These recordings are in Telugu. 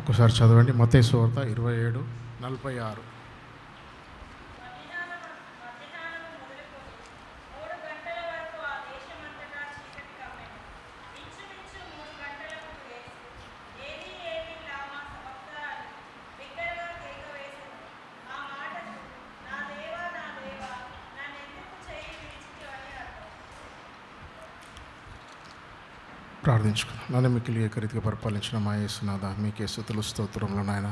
ఒకసారి చదవండి. మత్తయి సువార్త 27:46. ప్రార్థించుకున్నాం. నన్ను మిక్కిలి ఏకరీతిగా పరిపాలించిన మా యేసునాథ, మీకే స్తుతులు స్తోత్రములు నాయన.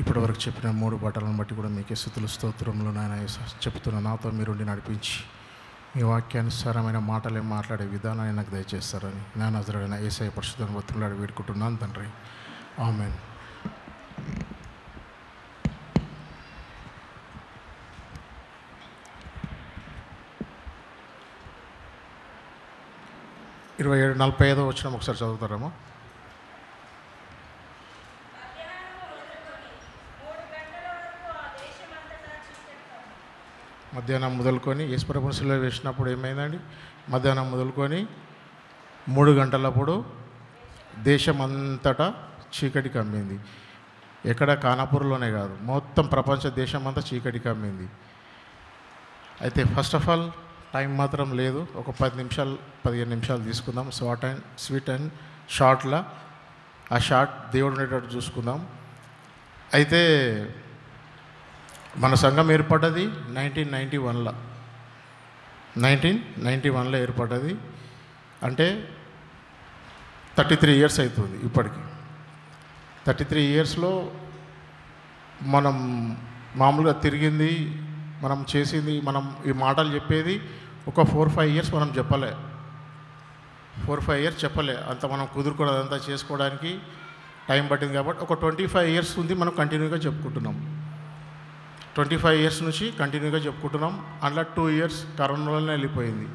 ఇప్పటివరకు చెప్పిన 3 పాఠాలను బట్టి కూడా మీకే స్తుతులు స్తోత్రములు నాయన. చెప్తున్న నాతో మీరుండి నడిపించి మీ వాక్యానుసారమైన మాటలే మాట్లాడే విధానాన్ని నాకు దయచేస్తారని నా నజరుడైన యేసయ్య పరిశుద్ధ బతుకులాడి వేడుకుంటున్నాను తండ్రి. ఆమేన్. ఇరవై 47:45 వచ్చిన ఒకసారి చదువుతారేమో. మధ్యాహ్నం మొదలుకొని యేసుప్రభుని సిలువ వేసినప్పుడు ఏమైందండి? మధ్యాహ్నం మొదలుకొని 3 గంటలప్పుడు దేశమంతటా చీకటి కమ్మింది. ఎక్కడ కానాపూర్లోనే కాదు, మొత్తం ప్రపంచ దేశమంతా చీకటి కమ్మింది. అయితే ఫస్ట్ ఆఫ్ ఆల్ టైం మాత్రం లేదు. ఒక 15 నిమిషాలు తీసుకుందాం. స్వీట్ అండ్ షార్ట్లా ఆ షార్ట్ దేవుడు ఉండేటట్టు చూసుకుందాం. అయితే మన సంఘం ఏర్పడ్డది 1991లో ఏర్పడ్డది. అంటే 33 ఇయర్స్ అవుతుంది ఇప్పటికి. 33 ఇయర్స్లో మనం మామూలుగా తిరిగింది, మనం చేసింది, మనం ఈ మాటలు చెప్పేది ఒక 4-5 ఇయర్స్ మనం చెప్పలే. 4-5 ఇయర్స్ చెప్పలే. అంత మనం కుదురుకున్నదంతా చేసుకోవడానికి టైం పట్టింది. కాబట్టి ఒక 25 ఇయర్స్ ఉంది మనం కంటిన్యూగా చెప్పుకుంటున్నాం. 25 ఇయర్స్ నుంచి కంటిన్యూగా చెప్పుకుంటున్నాం. అందులో 2 ఇయర్స్ కరోనాలోనే వెళ్ళిపోయింది.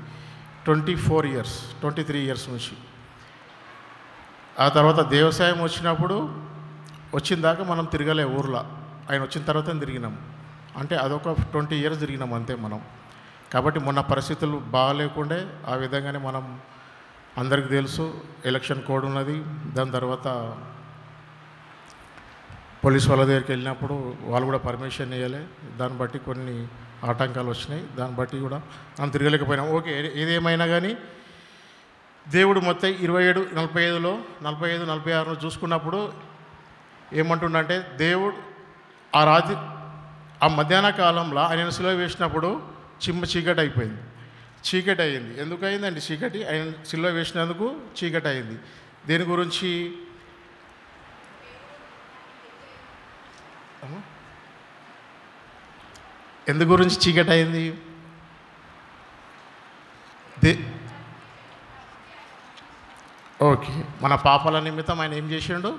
23 ఇయర్స్ నుంచి. ఆ తర్వాత దేవసాయం వచ్చిన దాకా మనం తిరగలే ఊర్లో. ఆయన వచ్చిన తర్వాత తిరిగినాం. అంటే అదొక 20 ఇయర్స్ తిరిగినాం అంతే మనం. కాబట్టి మొన్న పరిస్థితులు బాగాలేకుండే. ఆ విధంగానే మనం అందరికీ తెలుసు ఎలక్షన్ కోడ్ ఉన్నది. దాని తర్వాత పోలీస్ వాళ్ళ దగ్గరికి వెళ్ళినప్పుడు వాళ్ళు కూడా పర్మిషన్ ఇవ్వలే. దాన్ని బట్టి కొన్ని ఆటంకాలు వచ్చినాయి. దాన్ని బట్టి కూడా మనం తిరగలేకపోయినాం. ఓకే, ఏదేమైనా కానీ దేవుడు మొత్తం 27:45లో 45-46 చూసుకున్నప్పుడు ఏమంటుండంటే, దేవుడు ఆ మధ్యాహ్న కాలంలో ఆయన సిలువ వేసినప్పుడు చీకటి అయిపోయింది. చీకటి అయింది. ఎందుకు అయిందండి చీకటి? ఆయన సిలువ వేసినందుకు చీకటి అయింది. దేని గురించి? ఎందు గురించి చీకటి అయింది? ఓకే, మన పాపాల నిమిత్తం ఆయన ఏం చేసిండు?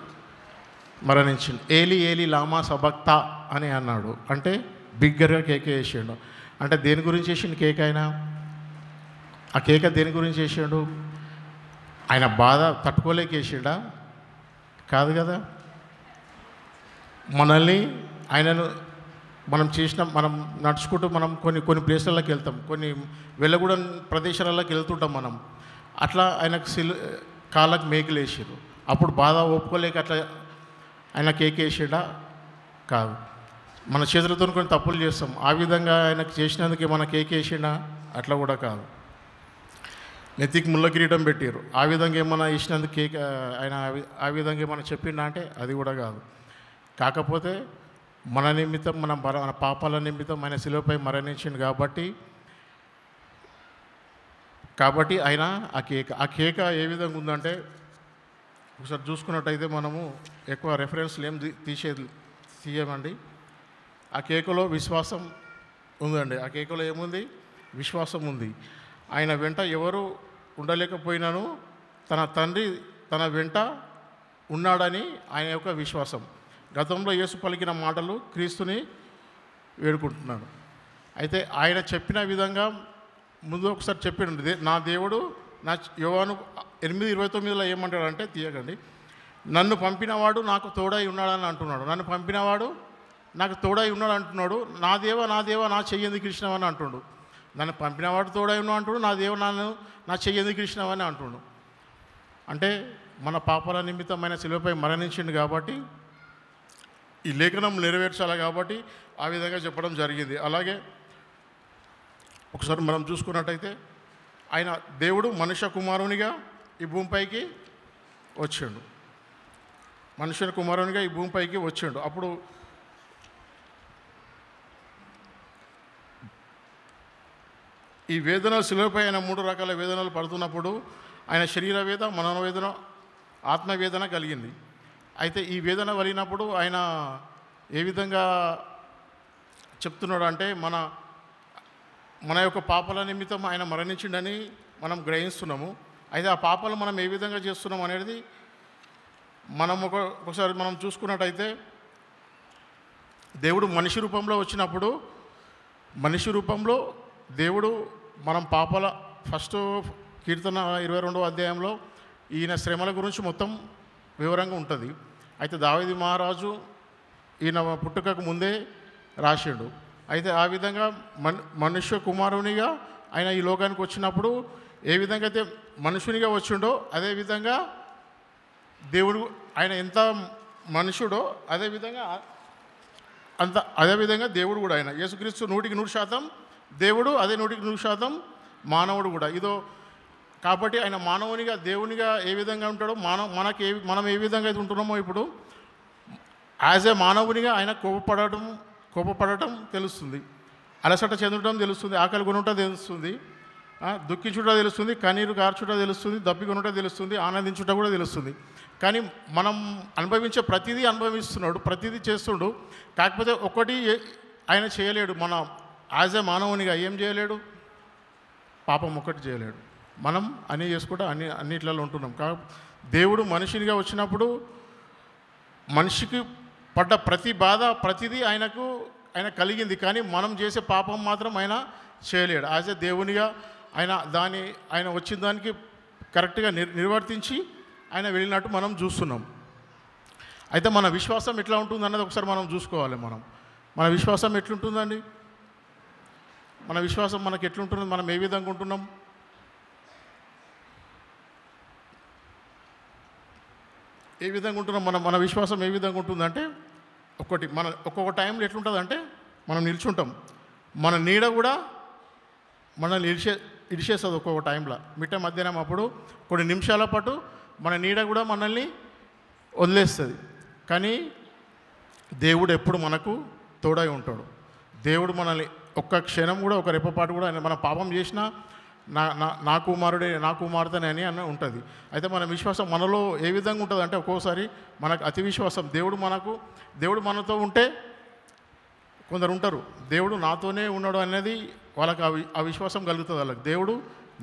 మరణించిండు. ఏలి ఏలి లామా సబక్తా అని అన్నాడు. అంటే బిగ్గరగా కేక వేసిండు. అంటే దేని గురించి వేసిండు కేక? ఆయన ఆ కేక దేని గురించి వేసిండు? ఆయన బాధ తట్టుకోలేక వేసిండా? కాదు కదా. మనల్ని మనం నడుచుకుంటూ మనం కొన్ని ప్లేసులలోకి వెళ్తాం, కొన్ని వెళ్ళకూడని ప్రదేశాలలోకి వెళ్తుంటాం మనం. అట్లా ఆయనకు కాళ్ళకు మేకులు వేసారు. అప్పుడు బాధ ఒప్పుకోలేక అట్లా ఆయన కేక్ వేసాడా? కాదు. మన చేతులతో కొన్ని తప్పులు చేస్తాం. ఆ విధంగా ఆయనకు చేసినందుకే మన కేక్ వేసిండా? అట్లా కూడా కాదు. నెత్తికి ముళ్ళ కిరీటం పెట్టారు. ఆ విధంగా ఏమన్నా వేసినందుకు కేక్ ఆయన ఆ విధంగా ఏమన్నా చెప్పిండా అంటే అది కూడా కాదు. కాకపోతే మన నిమిత్తం మన పాపాల నిమిత్తం ఆయన శిలువపై మరణించిండు కాబట్టి ఆయన ఆ కేక ఏ విధంగా ఉందంటే, ఒకసారి చూసుకున్నట్టయితే మనము ఎక్కువ రెఫరెన్స్లు ఏం తీయమండి. ఆ కేకలో విశ్వాసం ఉందండి. ఆ కేకలో ఏముంది? విశ్వాసం ఉంది. ఆయన వెంట ఎవరు ఉండలేకపోయినాను తన తండ్రి తన వెంట ఉన్నాడని ఆయన యొక్క విశ్వాసం. గతంలో యేసు పలికిన మాటలు క్రీస్తుని వేడుకుంటున్నాడు. అయితే ఆయన చెప్పిన విధంగా ముందు ఒకసారి చెప్పాడు, నా దేవుడు నా యోహాను 8:29లో ఏమంటాడంటే, తీయకండి, నన్ను పంపినవాడు నాకు తోడై ఉన్నాడని అంటున్నాడు. నన్ను పంపినవాడు నాకు తోడై ఉన్నాడు అంటున్నాడు. నా దేవ నా చెయ్యంది కృష్ణవని అంటున్నాడు. నన్ను పంపినవాడు తోడై ఉన్నాడు అంటున్నాడు. నా చెయ్యంది కృష్ణవని అంటున్నాడు. అంటే మన పాపాల నిమిత్తమైన శిలువపై మరణించిండు కాబట్టి ఈ లేఖనం నెరవేర్చాలి కాబట్టి ఆ విధంగా చెప్పడం జరిగింది. అలాగే ఒకసారి మనం చూసుకున్నట్టయితే ఆయన దేవుడు మనుష్య కుమారునిగా ఈ భూమిపైకి వచ్చిండు. మనుష్య కుమారునిగా ఈ భూమిపైకి వచ్చిండు. అప్పుడు ఈ వేదనలు శిలువపై ఆయన 3 రకాల వేదనలు పడుతున్నప్పుడు ఆయన శరీర వేద, మనోవేదన, ఆత్మవేదన కలిగింది. అయితే ఈ వేదన కలిగినప్పుడు ఆయన ఏ విధంగా చెప్తున్నాడు అంటే మన యొక్క పాపాల నిమిత్తం ఆయన మరణించిండని మనం గ్రహిస్తున్నాము. అయితే ఆ పాపాలు మనం ఏ విధంగా చేస్తున్నాం అనేది మనం ఒకసారి మనం చూసుకున్నట్టయితే దేవుడు మనిషి రూపంలో వచ్చినప్పుడు మనిషి రూపంలో దేవుడు మనం పాపాల ఫస్ట్ కీర్తన 22వ అధ్యాయంలో ఈయన శ్రమల గురించి మొత్తం వివరంగా ఉంటుంది. అయితే దావీదు మహారాజు ఈయన పుట్టుకకు ముందే రాసిండు. అయితే ఆ విధంగా మనుష్య కుమారునిగా ఆయన ఈ లోకానికి వచ్చినప్పుడు ఏ విధంగా అయితే మనుషునిగా వచ్చిండో అదేవిధంగా దేవుడు ఆయన ఎంత మనుషుడో అదేవిధంగా దేవుడు కూడా ఆయన యేసుక్రీస్తు 100% దేవుడు, అదే 100% మానవుడు కూడా. కాబట్టి ఆయన మానవునిగా దేవునిగా ఏ విధంగా ఉంటాడో మనం ఏ విధంగా అయితే ఉంటున్నామో ఇప్పుడు యాజ్ ఏ మానవునిగా ఆయన కోపపడటం తెలుస్తుంది, అలసట చెందడం తెలుస్తుంది, ఆకలి కొనుట తెలుస్తుంది, దుఃఖించుట తెలుస్తుంది, కన్నీరు కార్చుట తెలుస్తుంది, దప్పికొనుట తెలుస్తుంది, ఆనందించుట కూడా తెలుస్తుంది. కానీ మనం అనుభవించే ప్రతిదీ అనుభవిస్తున్నాడు, ప్రతిదీ చేస్తుండు. కాకపోతే ఒకటి ఆయన చేయలేడు. మన యాజ్ ఏ మానవునిగా ఏం చేయలేడు? పాపం ఒక్కటి చేయలేడు. మనం అన్నీ చేసుకుంటూ అన్నిట్లలో ఉంటున్నాం. దేవుడు మనిషినిగా వచ్చినప్పుడు మనిషికి పడ్డ ప్రతి బాధ ప్రతిదీ ఆయన కలిగింది. కానీ మనం చేసే పాపం మాత్రం ఆయన చేయలేడు. యాజ్ ఏ దేవునిగా ఆయన వచ్చిన దానికి కరెక్ట్గా నిర్వర్తించి ఆయన వెళ్ళినట్టు మనం చూస్తున్నాం. అయితే మన విశ్వాసం ఎట్లా ఉంటుంది అన్నది ఒకసారి మనం చూసుకోవాలి. మన విశ్వాసం ఎట్లుంటుందండి? మన విశ్వాసం మనకు ఎట్లుంటుంది? మనం ఏ విధంగా ఉంటున్నాం? ఏ విధంగా ఉంటున్నాం? మన విశ్వాసం ఏ విధంగా ఉంటుందంటే ఒక్కొక్క టైంలో ఎట్లుంటుందంటే మనం నిల్చుంటాం, మన నీడ కూడా మనల్ని ఇడిచేస్తుంది. ఒక్కొక్క టైంలో మిట్ట మధ్యాహ్నం అప్పుడు కొన్ని నిమిషాల పాటు మన నీడ కూడా మనల్ని వదిలేస్తుంది. కానీ దేవుడు ఎప్పుడు మనకు తోడై ఉంటాడు. దేవుడు మనల్ని ఒక్క క్షణం కూడా, ఒక రెప్పపాటు కూడా ఆయన మన పాపం చేసినా నా కుమారుడే, నా కుమార్తెనే అని ఉంటుంది. అయితే మన విశ్వాసం మనలో ఏ విధంగా ఉంటుంది అంటే ఒక్కోసారి మనకు అతి విశ్వాసం. దేవుడు మనతో ఉంటే కొందరు ఉంటారు, దేవుడు నాతోనే ఉన్నాడు అనేది వాళ్ళకి ఆ విశ్వాసం కలుగుతుంది. వాళ్ళకి దేవుడు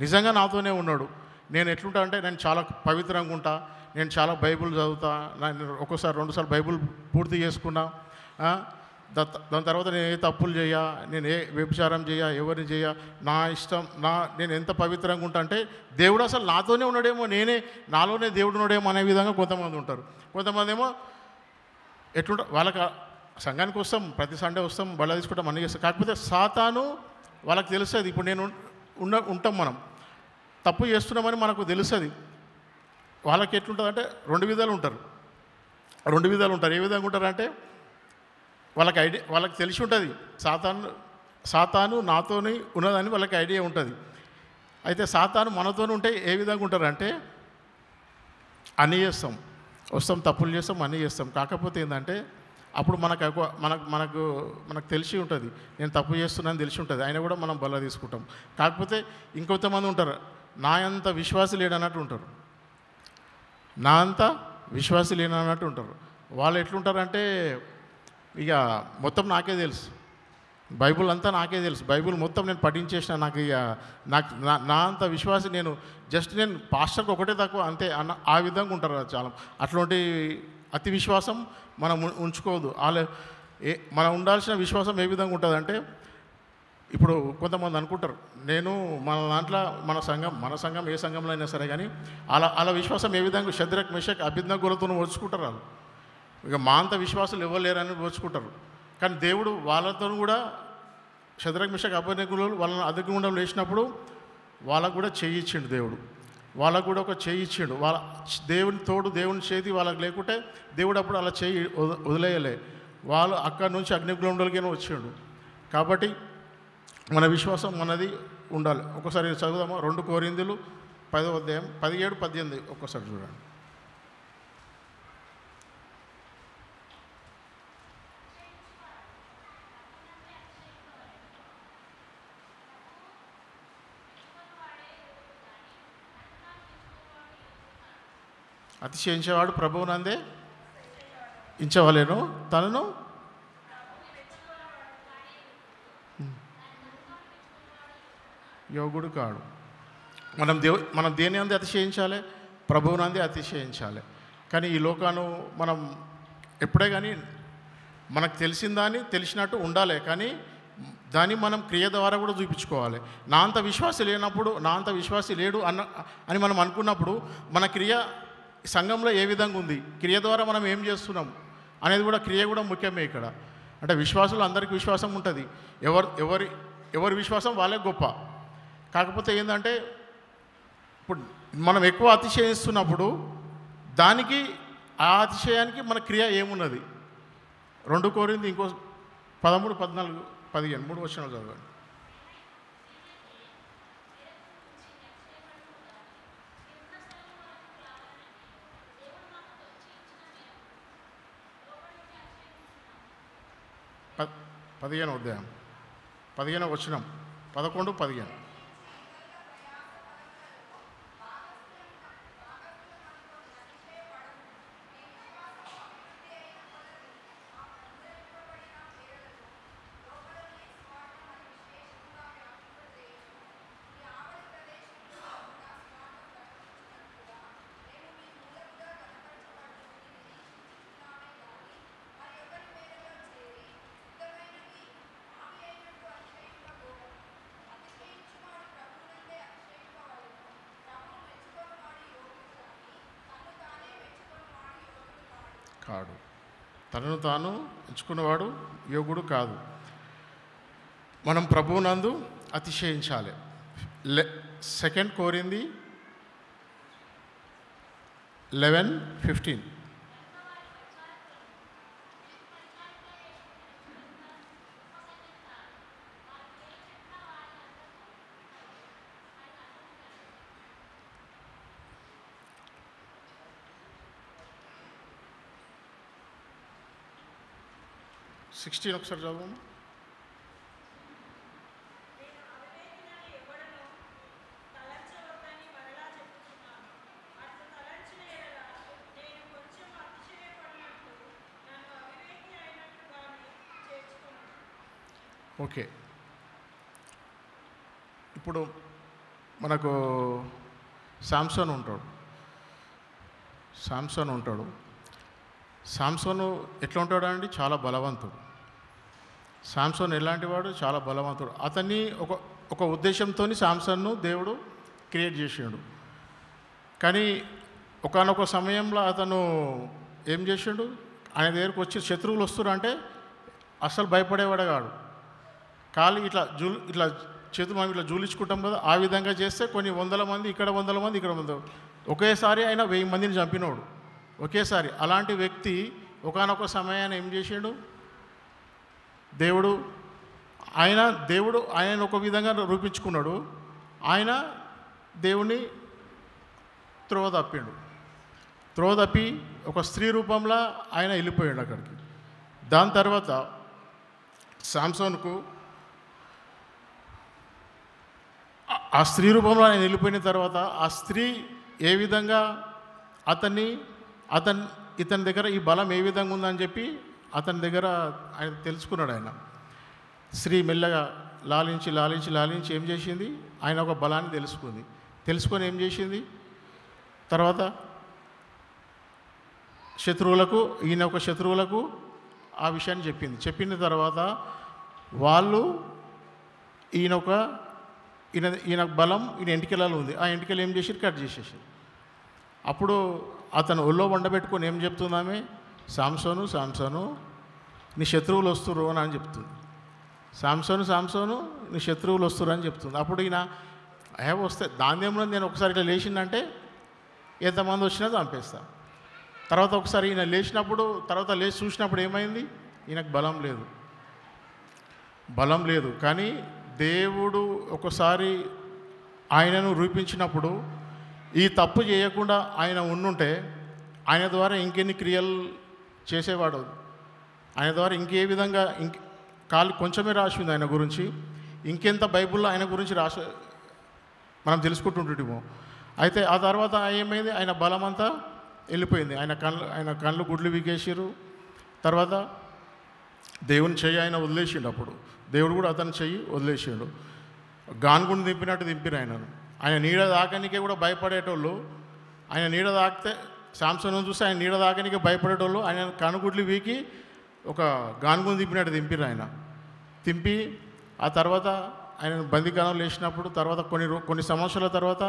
నిజంగా నాతోనే ఉన్నాడు. నేను ఎట్లుంటా అంటే నేను చాలా పవిత్రంగా ఉంటా, నేను చాలా బైబిల్ చదువుతా, నేను ఒక్కోసారి 2 సార్లు బైబిల్ పూర్తి చేసుకున్నా, దాని తర్వాత నేను ఏ తప్పులు చేయ, నేను ఏ వ్యభిచారం చేయ, ఎవరిని చేయ, నా ఇష్టం, నేను ఎంత పవిత్రంగా ఉంటా అంటే దేవుడు అసలు నాతోనే ఉన్నాడేమో, నాలోనే దేవుడు ఉన్నాడేమో అనే విధంగా కొంతమంది ఉంటారు. కొంతమంది ఏమో ఎట్లుంటారు, వాళ్ళకి సంఘానికి వస్తాం, ప్రతి సండే వస్తాం, బళ్ళ తీసుకుంటాం, అన్నీ చేస్తాం. కాకపోతే సాతాను వాళ్ళకి తెలుస్తుంది. ఇప్పుడు నేను ఉంటాం, మనం తప్పు చేస్తున్నామని మనకు తెలుస్తుంది. వాళ్ళకి ఎట్లుంటుంది అంటే 2 విధాలు ఉంటారు. ఏ విధంగా ఉంటారు అంటే వాళ్ళకి తెలిసి ఉంటుంది సాతాను నాతోని ఉన్నదని వాళ్ళకి ఐడియా ఉంటుంది. అయితే సాతాను మనతోనే ఉంటే ఏ విధంగా ఉంటారంటే అన్నీ చేస్తాం, వస్తాం, తప్పులు చేస్తాం, అన్నీ చేస్తాం. కాకపోతే ఏంటంటే అప్పుడు మనకు తెలిసి ఉంటుంది, నేను తప్పు చేస్తున్నానని తెలిసి ఉంటుంది. అయినా కూడా మనం బల్ల తీసుకుంటాం. కాకపోతే ఇంకొంతమంది ఉంటారు, నా అంత విశ్వాసి లేడన్నట్టు ఉంటారు. వాళ్ళు ఎట్లుంటారంటే ఇక మొత్తం నాకే తెలుసు, బైబుల్ అంతా నాకే తెలుసు, బైబుల్ మొత్తం నేను పఠించేసిన, నా అంత విశ్వాసం నేను పాస్టర్కి ఒకటే తక్కువ అంతే ఆ విధంగా ఉంటారు చాలా. అట్లాంటి అతి విశ్వాసం మనం ఉంచుకోవద్దు. మనం ఉండాల్సిన విశ్వాసం ఏ విధంగా ఉంటుందంటే ఇప్పుడు కొంతమంది అనుకుంటారు, నేను మన దాంట్లో మన సంఘం ఏ సంఘంలో అయినా సరే కానీ అలా విశ్వాసం ఏ విధంగా షద్రక్ మెషక్ అబేద్నెగోలతో ఓర్చుకుంటారు. వాళ్ళు ఇక మా అంత విశ్వాసాలు ఇవ్వలేరని ఓర్చుకుంటారు. కానీ దేవుడు వాళ్ళతో కూడా షద్రక్ మెషక్ అబేద్నెగోలు వాళ్ళని అగ్నిగుండంలో వేసినప్పుడు వాళ్ళకు కూడా చేయించిండు దేవుడు. వాళ్ళకు కూడా ఒక చేయి ఇచ్చాడు. వాళ్ళ దేవుని తోడు, దేవుని చేతి వాళ్ళకి లేకుంటే దేవుడు అప్పుడు అలా చేయి వదిలేయలే. వాళ్ళు అక్కడి నుంచి అగ్నిగుండంలోకి వచ్చాడు. కాబట్టి మన విశ్వాసం మనది ఉండాలి. ఒకసారి చదువుదామా? 2 కొరింథీయులు 10వ అధ్యాయం 17, 18 ఒక్కసారి చూడండి. అతిశయించేవాడు ప్రభువునందే ఇంచవలేను, తనను యోగుడు కాడు. మనం దేని అందే అతిశయించాలి? ప్రభువునందే అతిశయించాలి. కానీ ఈ లోకాను మనం ఎప్పుడే కానీ మనకు తెలిసిందాన్ని తెలిసినట్టు ఉండాలి. కానీ దాన్ని మనం క్రియ ద్వారా కూడా చూపించుకోవాలి. నా అంత విశ్వాసి లేనప్పుడు, నా అంత విశ్వాసి లేడు అని మనం అనుకున్నప్పుడు మన క్రియ సంఘంలో ఏ విధంగా ఉంది, క్రియ ద్వారా మనం ఏం చేస్తున్నాం అనేది కూడా, క్రియ కూడా ముఖ్యమే ఇక్కడ. అంటే విశ్వాసులు అందరికీ విశ్వాసం ఉంటుంది. ఎవరి విశ్వాసం వాళ్ళే గొప్ప. కాకపోతే ఏంటంటే ఇప్పుడు మనం ఎక్కువ అతిశయిస్తున్నప్పుడు దానికి, ఆ అతిశయానికి మన క్రియ ఏమున్నది? 2 కొరింథీ ఇంకో 13, 14, 15 3 వచనాలు చదవండి. పదిహేను అధ్యాయం 15వ వచనం 11, 15. కాడు. తనను తాను ఎంచుకున్నవాడు యోగుడు కాదు. మనం ప్రభువునందు అతిశయించాలి. 2 కొరింథీ 11:15. ఒకసారి చదవండి. ఓకే, ఇప్పుడు మనకు శాంసన్ ఉంటాడు. శాంసను ఎట్లా ఉంటాడు అండి? చాలా బలవంతుడు. శాంసన్ ఎలాంటి వాడు? చాలా బలవంతుడు. అతన్ని ఒక ఉద్దేశంతో శాంసన్ను దేవుడు క్రియేట్ చేసాడు. కానీ ఒకానొక సమయంలో అతను ఏం చేసాడు? ఆయన దగ్గరకు వచ్చి శత్రువులు వస్తున్నారంటే అస్సలు భయపడేవాడే కాడు. కాలు ఇట్లా చేతులు మనం ఇట్లా జూలించుకుంటాం కదా, ఆ విధంగా చేస్తే కొన్ని 100 మంది, ఇక్కడ 100 మంది, ఇక్కడ 100, ఒకేసారి ఆయన 1000 మందిని చంపినోడు ఒకేసారి. అలాంటి వ్యక్తి ఒకానొక సమయాన్ని ఏం చేసాడు? దేవుడు ఆయన ఒక విధంగా రూపించుకున్నాడు. ఆయన దేవుని త్రోవ తప్పి ఒక స్త్రీ రూపంలో ఆయన వెళ్ళిపోయాడు అక్కడికి. దాని తర్వాత శాంసన్కు ఆ స్త్రీ రూపంలో ఆయన వెళ్ళిపోయిన తర్వాత ఆ స్త్రీ ఏ విధంగా ఇతని దగ్గర ఈ బలం ఏ విధంగా ఉందని చెప్పి అతని దగ్గర ఆయన తెలుసుకున్నాడు. ఆయన స్త్రీ మెల్లగా లాలించి ఏం చేసింది? ఆయన ఒక బలాన్ని తెలుసుకొని ఏం చేసింది? తర్వాత శత్రువులకు ఆ విషయాన్ని చెప్పిన తర్వాత వాళ్ళు ఈయన బలం ఈయన ఎంటికలలో ఉంది. ఆ ఎంటికలు ఏం చేసి కట్ చేసేసారు. అప్పుడు అతను ఒళ్ళో వండబెట్టుకొని ఏం చెప్తుందామే? సాంసోను నీ శత్రువులు వస్తుర్రు అని చెప్తుంది. సాంసోను నీ శత్రువులు వస్తుర్రు అని చెప్తుంది. అప్పుడు ఈయన వస్తే దానిదేమో నేను ఒకసారి ఇట్లా లేచిందంటే ఎంతమంది వచ్చినా చంపేస్తా. తర్వాత ఒకసారి ఈయన లేచినప్పుడు, తర్వాత లేచి చూసినప్పుడు ఏమైంది, ఈయనకు బలం లేదు. కానీ దేవుడు ఒకసారి ఆయనను రూపించినప్పుడు ఈ తప్పు చేయకుండా ఆయన ఉండుంటే ఆయన ద్వారా ఇంకెన్ని క్రియలు చేసేవాడు, ఆయన ద్వారా ఇంకే విధంగా కాలు కొంచెమే రాసి ఉంది ఆయన గురించి, ఇంకెంత బైబిల్లో ఆయన గురించి మనం తెలుసుకుంటుంటామో. అయితే ఆ తర్వాత ఏమైంది, ఆయన బలం అంతా వెళ్ళిపోయింది. ఆయన కళ్ళు గుడ్లు వీకేసారు. తర్వాత దేవుని చెయ్యి ఆయన వదిలేసిండు. అప్పుడు దేవుడు కూడా అతని చెయ్యి వదిలేసిండు. గానుగుండు దింపినట్టు దింపిరు ఆయనను. ఆయన నీడ దాకనికే కూడా భయపడేటోళ్ళు, ఆయన నీడ తాకితే శాంసన్ చూసి ఆయన నీడ దాకనికే భయపడేటోళ్ళు ఆయన కనుగుడ్లు వీకి ఒక గానుగుండు దింపినట్టు దింపిరు. ఆయన దింపి ఆ తర్వాత ఆయన బందీకానంలో వేసినప్పుడు, తర్వాత కొన్ని సంవత్సరాల తర్వాత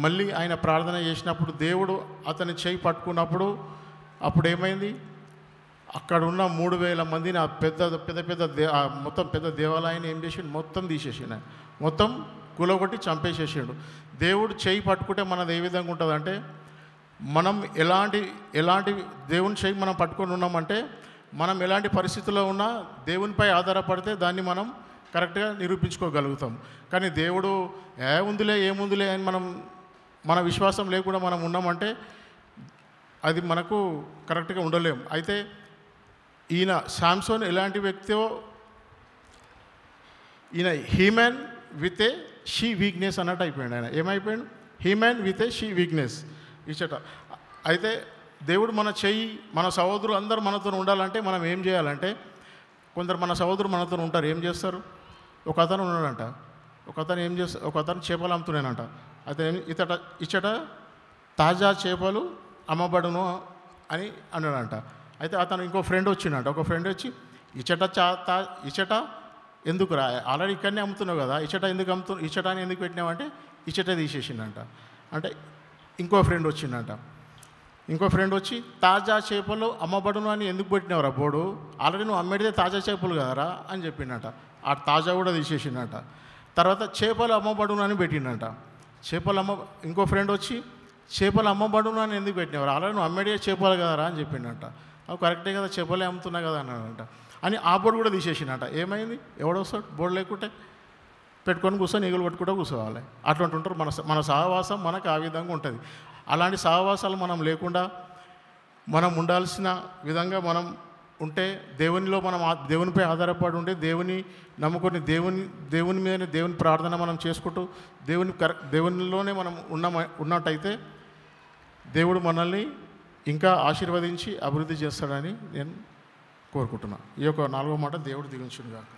మళ్ళీ ఆయన ప్రార్థన చేసినప్పుడు దేవుడు అతని చేయి పట్టుకున్నప్పుడు అప్పుడు ఏమైంది, అక్కడ ఉన్న 3000 మందిని ఆ మొత్తం పెద్ద దేవాలయాన్ని ఏం చేసిండు, మొత్తం తీసేసిండు, మొత్తం కూలగొట్టి చంపేసేసాడు. దేవుడు చేయి పట్టుకుంటే మనది ఏ విధంగా ఉంటుందంటే, మనం ఎలాంటి దేవుని చేయి మనం పట్టుకొని ఉన్నామంటే, మనం ఎలాంటి పరిస్థితుల్లో ఉన్నా దేవునిపై ఆధారపడితే దాన్ని మనం కరెక్ట్గా నిరూపించుకోగలుగుతాం. కానీ దేవుడు ఏముందిలే అని మన విశ్వాసం లేకుండా మనం ఉన్నామంటే అది మనకు కరెక్ట్గా ఉండలేం. అయితే ఈయన శాంసన్ ఎలాంటి వ్యక్తియో, ఈయన human with a she weakness అన్నట్టు అయిపోయాడు. ఆయన ఏమైపోయాడు, human with a she weakness ఇచ్చట. అయితే దేవుడు మన సహోదరులు అందరూ మనతో ఉండాలంటే మనం ఏం చేయాలంటే, కొందరు మన సహోదరులు మనతో ఉంటారు, ఏం చేస్తారు, ఒక అతను ఉన్నాడంట, ఒక అతను చేపలు అమ్ముతున్నానంట. అయితే ఇచ్చట తాజా చేపలు అమ్మబడును అని అన్నాడంట. అయితే అతను ఇంకో ఫ్రెండ్ వచ్చిండంట. ఒక ఫ్రెండ్ వచ్చి ఇచ్చట ఎందుకు రా, ఆల్రెడీ ఇక్కడనే అమ్ముతున్నావు కదా, ఇచ్చట అని ఎందుకు పెట్టినావంటే ఇచ్చట తీసేసిండంట. అంటే ఇంకో ఫ్రెండ్ వచ్చిండంట. ఇంకో ఫ్రెండ్ వచ్చి తాజా చేపలు అమ్మబడును అని ఎందుకు పెట్టినావురా బోర్డు, ఆల్రెడీ నువ్వు అమ్మేడితే తాజా చేపలు కదరా అని చెప్పిండట. ఆ తాజా కూడా తీసేసిండట. తర్వాత చేపలు అమ్మబడును అని పెట్టిండట. ఇంకో ఫ్రెండ్ వచ్చి చేపలు అమ్మబడును అని ఎందుకు పెట్టినావు, ఆల్రెడీ నువ్వు అమ్మేడే చేపలు కదరా అని చెప్పిండట. అవి కరెక్టే కదా, చేపలే అమ్ముతున్నా కదా అన్నాడంట. అని ఆ బోర్డు కూడా తీసేసిండట. ఏమైంది, ఎవడొస్తాడు బోర్డు లేకుంటే పెట్టుకొని కూర్చొని ఈగలు పట్టుకుంటూ కూర్చోవాలి. అటువంటి ఉంటారు. మన సహవాసం మనకు ఆ విధంగా ఉంటుంది. అలాంటి సహవాసాలు మనం లేకుండా మనం ఉండాల్సిన విధంగా మనం ఉంటే, దేవునిపై ఆధారపడి ఉంటే, దేవుని నమ్ముకొని దేవుని మీదనే దేవుని ప్రార్థన మనం చేసుకుంటూ దేవునిలోనే మనం ఉన్నట్టయితే దేవుడు మనల్ని ఇంకా ఆశీర్వదించి అభివృద్ధి చేస్తాడని నేను కోరుకుంటున్నాను. ఈ యొక్క 4వ మాట దేవుడు దీవించునుగాక.